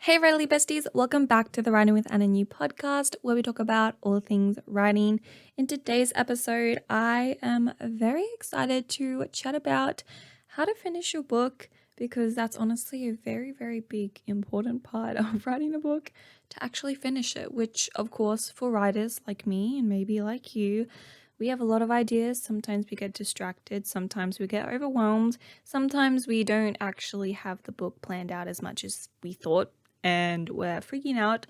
Hey, Writerly Besties, welcome back to the Writing with Anna New podcast, where we talk about all things writing. In today's episode, I am very excited to chat about how to finish your book, because that's honestly a very, very big, important part of writing a book, to actually finish it, which, of course, for writers like me and maybe like you, we have a lot of ideas. Sometimes we get distracted, sometimes we get overwhelmed, sometimes we don't actually have the book planned out as much as we thought and we're freaking out,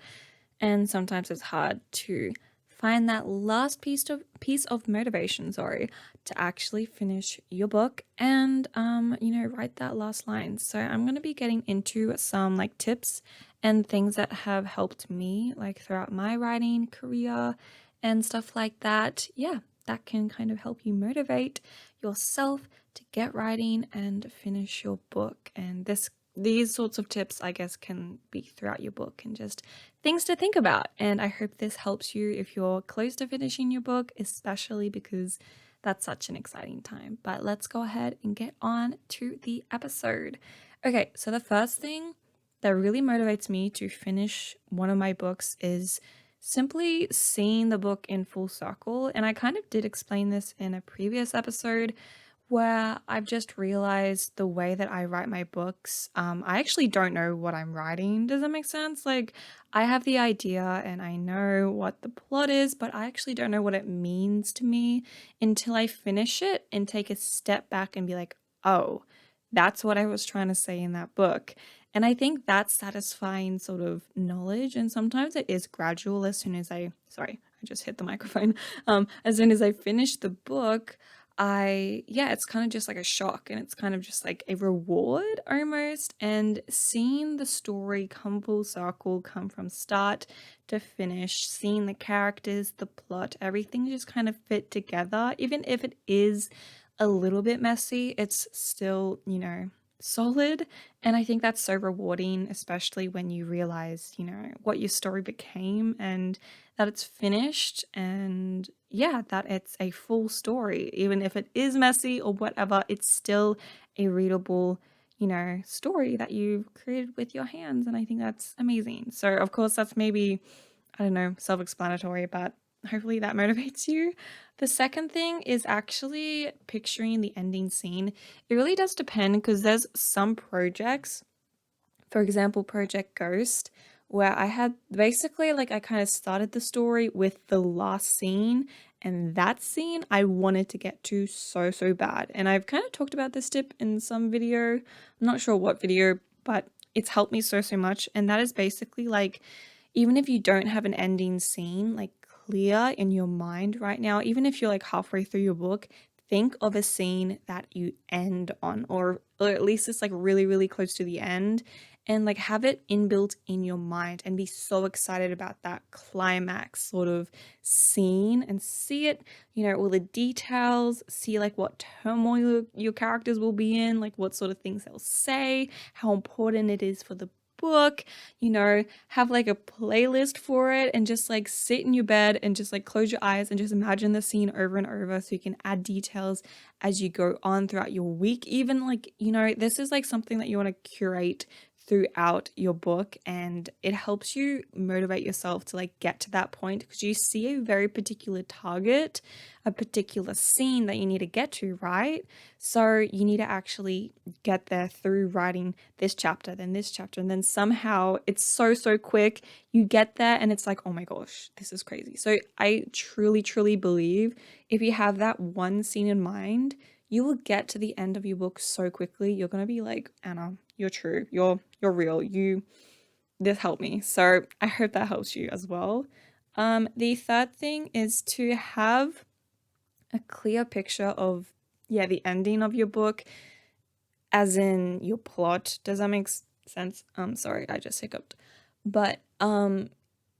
and sometimes it's hard to find that last piece of motivation, to actually finish your book and write that last line. So I'm going to be getting into some like tips and things that have helped me like throughout my writing career and stuff like that. Yeah, that can kind of help you motivate yourself to get writing and finish your book. And these sorts of tips, I guess, can be throughout your book and just things to think about. And I hope this helps you if you're close to finishing your book, especially because that's such an exciting time. But let's go ahead and get on to the episode. Okay, so the first thing that really motivates me to finish one of my books is simply seeing the book in full circle. And I kind of did explain this in a previous episode, where I've just realized the way that I write my books, I actually don't know what I'm writing. Does that make sense? Like, I have the idea and I know what the plot is, but I actually don't know what it means to me until I finish it and take a step back and be like, oh, that's what I was trying to say in that book. And I think that's satisfying sort of knowledge. And sometimes it is gradual sorry, I just hit the microphone. As soon as I finish the book, it's kind of just like a shock, and it's kind of just like a reward almost. And seeing the story come full circle, come from start to finish, seeing the characters, the plot, everything just kind of fit together, even if it is a little bit messy, it's still, solid. And I think that's so rewarding, especially when you realize, what your story became and that it's finished, and yeah, that it's a full story. Even if it is messy or whatever, it's still a readable, story that you've created with your hands. And I think that's amazing. So, of course, that's maybe, I don't know, self explanatory, but hopefully that motivates you. The second thing is actually picturing the ending scene. It really does depend, because there's some projects, for example, Project Ghost, where I had basically like I kind of started the story with the last scene, and that scene I wanted to get to so, so bad. And I've kind of talked about this tip in some video. I'm not sure what video, but it's helped me so, so much. And that is basically like, even if you don't have an ending scene like clear in your mind right now, even if you're like halfway through your book, think of a scene that you end on, or at least it's like really, really close to the end, and like have it inbuilt in your mind and be so excited about that climax sort of scene, and see it, all the details, see like what turmoil your characters will be in, like what sort of things they'll say, how important it is for the book, have like a playlist for it, and just like sit in your bed and just like close your eyes and just imagine the scene over and over, so you can add details as you go on throughout your week. Even like, this is like something that you want to curate throughout your book, and it helps you motivate yourself to like get to that point, because you see a very particular target, a particular scene that you need to get to, right? So you need to actually get there through writing this chapter, then this chapter, and then somehow it's so, so quick. You get there and it's like, oh my gosh, this is crazy. So I truly, truly believe if you have that one scene in mind, you will get to the end of your book so quickly. You're going to be like, Anna, you're true. You're real. This helped me. So I hope that helps you as well. The third thing is to have a clear picture of, the ending of your book, as in your plot. Does that make sense? Sorry, I just hiccuped. But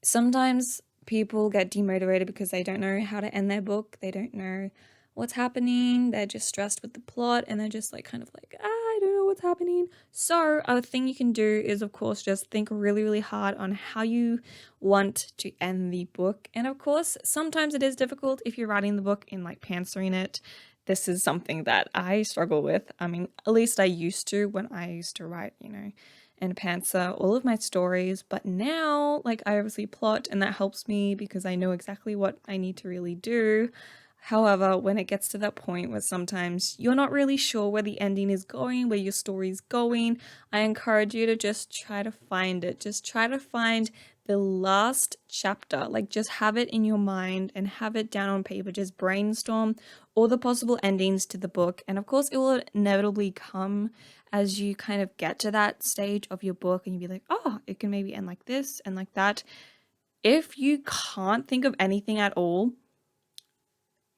sometimes people get demotivated because they don't know how to end their book. They don't know what's happening. They're just stressed with the plot, and they're just like kind of like, I don't know what's happening. So a thing you can do is, of course, just think really, really hard on how you want to end the book. And of course, sometimes it is difficult if you're writing the book in like pantsering it. This is something that I struggle with. I mean, at least I used to when I used to write, and pantser all of my stories. But now, like, I obviously plot, and that helps me because I know exactly what I need to really do. However, when it gets to that point where sometimes you're not really sure where the ending is going, where your story's going, I encourage you to just try to find it. Just try to find the last chapter. Like, just have it in your mind and have it down on paper. Just brainstorm all the possible endings to the book. And of course, it will inevitably come as you kind of get to that stage of your book and you'll be like, oh, it can maybe end like this and like that. If you can't think of anything at all,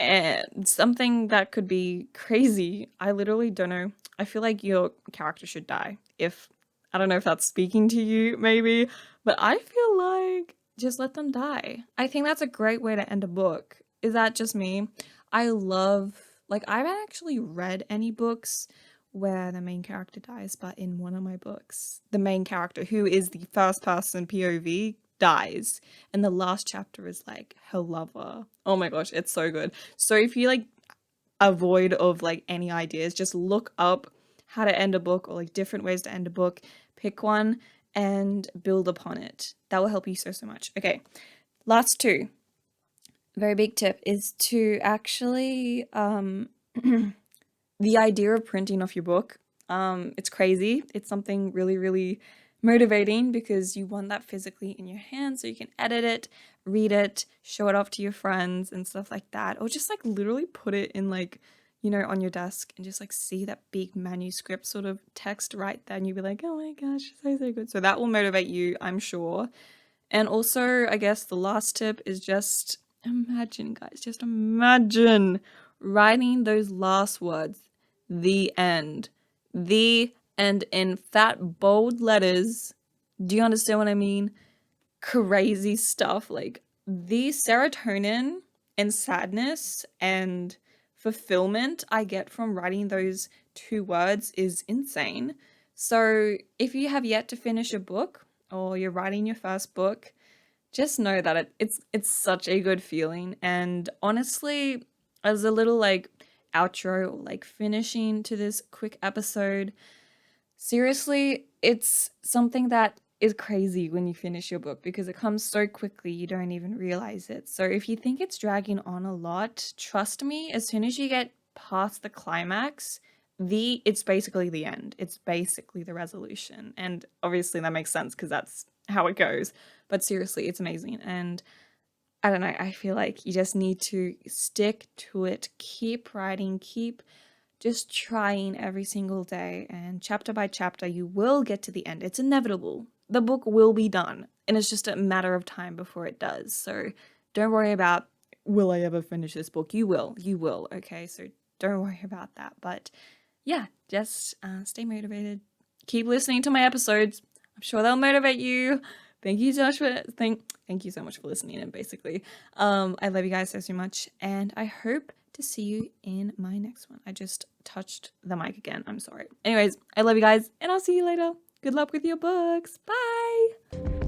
and something that could be crazy, I literally don't know. I feel like your character should die. If I don't know if that's speaking to you, maybe, but I feel like just let them die. I think that's a great way to end a book. Is that just me? I love, like, I haven't actually read any books where the main character dies, but in one of my books, the main character, who is the first person POV, dies. And the last chapter is like her lover. Oh my gosh, it's so good. So if you like avoid of like any ideas, just look up how to end a book or like different ways to end a book, pick one and build upon it. That will help you so much. Okay, last two. Very big tip is to actually the idea of printing off your book. It's crazy. It's something really, really motivating because you want that physically in your hand so you can edit it, read it, show it off to your friends and stuff like that. Or just like literally put it in like, you know, on your desk and just like see that big manuscript sort of text right there and you'll be like, oh my gosh, so good. So that will motivate you, I'm sure. And also, I guess the last tip is just imagine, guys, just imagine writing those last words, the end. The end in fat, bold letters. Do you understand what I mean? Crazy stuff. Like the serotonin and sadness and fulfillment I get from writing those two words is insane. So if you have yet to finish a book or you're writing your first book, just know that it's such a good feeling. And honestly, as a little like outro or like finishing to this quick episode, seriously, it's something that is crazy when you finish your book because it comes so quickly you don't even realize it. So if you think it's dragging on a lot, trust me, as soon as you get past the climax, it's basically the end. It's basically the resolution. And obviously that makes sense because that's how it goes. But seriously, it's amazing. And I don't know, I feel like you just need to stick to it, keep writing, keep just trying every single day, and chapter by chapter, you will get to the end. It's inevitable. The book will be done, and it's just a matter of time before it does. So don't worry about, will I ever finish this book? You will, okay? So don't worry about that. But yeah, just stay motivated. Keep listening to my episodes. I'm sure they'll motivate you. Thank you so much for thank you so much for listening. And basically, I love you guys so much, and I hope to see you in my next one. I just touched the mic again. I'm sorry. Anyways, I love you guys, and I'll see you later. Good luck with your books. Bye.